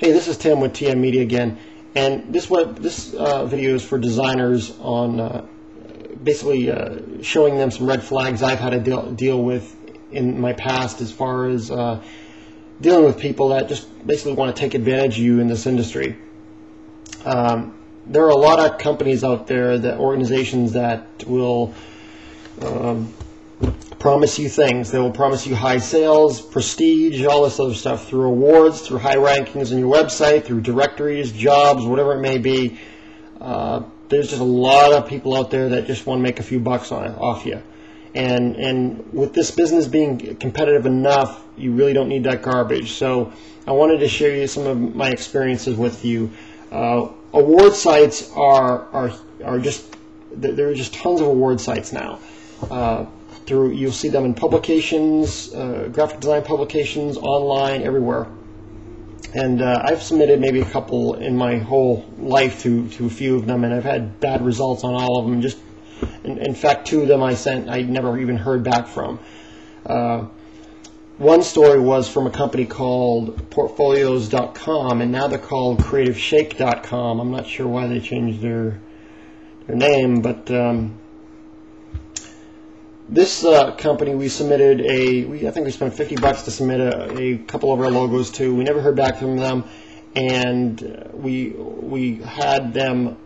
Hey, this is Tim with TM Media again, and this video is for designers on basically showing them some red flags I've had to deal with in my past as far as dealing with people that just basically want to take advantage of you in this industry. There are a lot of companies out there, organizations that will promise you things. They will promise you high sales, prestige, all this other stuff through awards, through high rankings on your website, through directories, jobs, whatever it may be. There's just a lot of people out there that just want to make a few bucks off you. And with this business being competitive enough, you really don't need that garbage. So I wanted to share you some of my experiences with you. Award sites are just, there are just tons of award sites now. You'll see them in publications, graphic design publications, online, everywhere. And I've submitted maybe a couple in my whole life to a few of them, and I've had bad results on all of them. Just in fact, two of them I never even heard back from. One story was from a company called Portfolios.com, and now they're called CreativeShake.com. I'm not sure why they changed their name, but this company, we submitted I think we spent $50 to submit a couple of our logos to. We never heard back from them, and we had them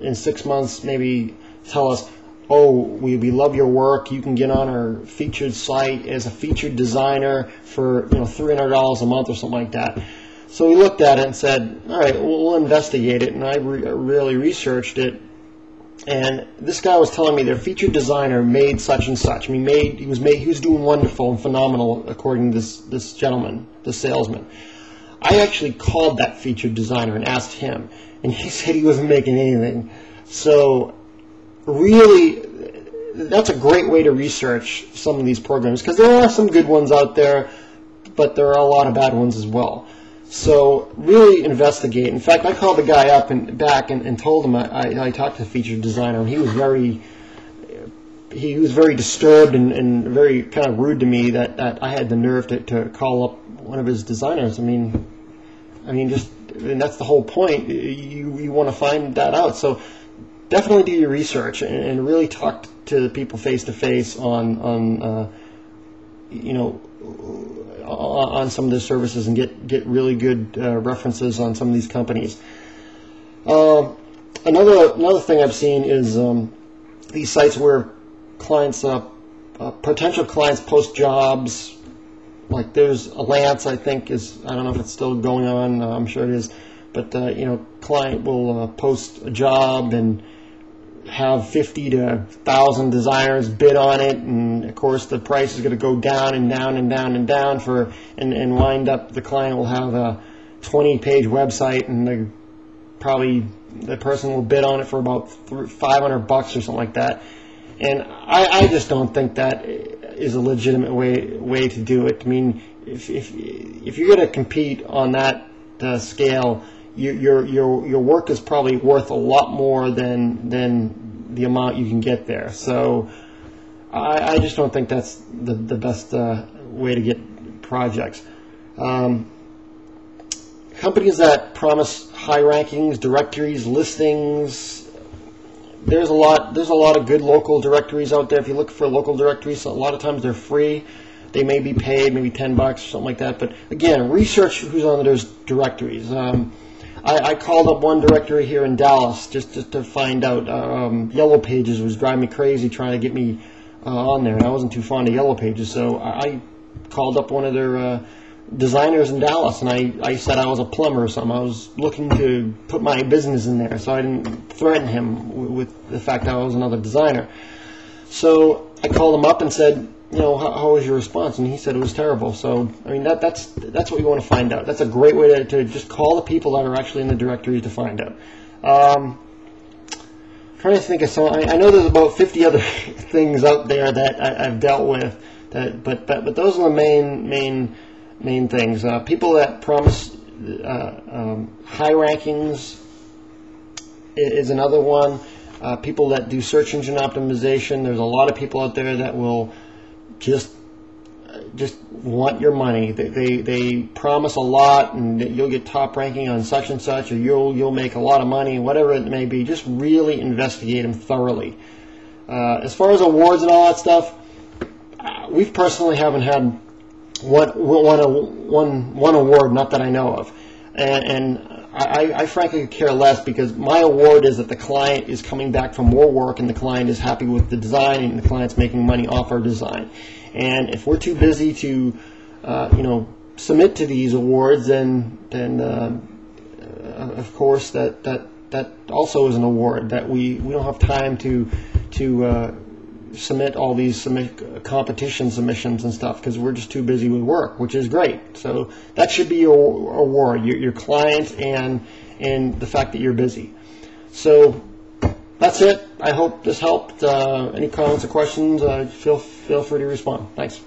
in 6 months maybe tell us, oh, we love your work. You can get on our featured site as a featured designer for $300 a month or something like that. So we looked at it and said, all right, we'll investigate it, and I really researched it. And this guy was telling me their featured designer made such and such. I mean, he was doing wonderful and phenomenal, according to this gentleman, the salesman. I actually called that featured designer and asked him, and he said he wasn't making anything. So really, that's a great way to research some of these programs, because there are some good ones out there, but there are a lot of bad ones as well. So really investigate. In fact, I called the guy up and told him I talked to the featured designer, and he was very disturbed and very kind of rude to me that I had the nerve to call up one of his designers. I mean, and that's the whole point. You want to find that out. So definitely do your research and really talk to the people face to face on some of their services, and get really good references on some of these companies. Another thing I've seen is these sites where clients, potential clients, post jobs. Like there's a Lance, I think I don't know if it's still going on. I'm sure it is, but client will post a job and have 50 to 1,000 designers bid on it, and of course the price is going to go down and down and down and down and wind up the client will have a 20-page website, and the person will bid on it for about $500 or something like that. And I just don't think that is a legitimate way to do it. I mean, if you're going to compete on that scale, your work is probably worth a lot more than the amount you can get there. So I just don't think that's the best way to get projects. Companies that promise high rankings, directories, listings. There's a lot of good local directories out there. If you look for local directories, a lot of times they're free. They may be paid, maybe $10 or something like that. But again, research who's on those directories. I called up one directory here in Dallas just to find out. Yellow Pages was driving me crazy trying to get me on there, and I wasn't too fond of Yellow Pages, so I called up one of their designers in Dallas, and I said I was a plumber or something. I was looking to put my business in there, so I didn't threaten him with the fact that I was another designer. So I called him up and said, how was your response? And he said it was terrible. So I mean, that's what you want to find out. That's a great way to just call the people that are actually in the directory to find out. Trying to think of some. I know there's about 50 other things out there that I've dealt with. But those are the main things. People that promise high rankings is another one. People that do search engine optimization. There's a lot of people out there that will just just want your money. They promise a lot, and that you'll get top ranking on such and such, or you'll make a lot of money, whatever it may be. Just really investigate them thoroughly. As far as awards and all that stuff, we personally haven't had one award, not that I know of, and I frankly care less, because my award is that the client is coming back for more work, and the client is happy with the design, and the client's making money off our design. And if we're too busy to, submit to these awards, then of course that also is an award that we don't have time to submit all these competition submissions and stuff, because we're just too busy with work, which is great. So that should be your award, your client and the fact that you're busy. So that's it. I hope this helped. Any comments or questions, feel free to respond. Thanks.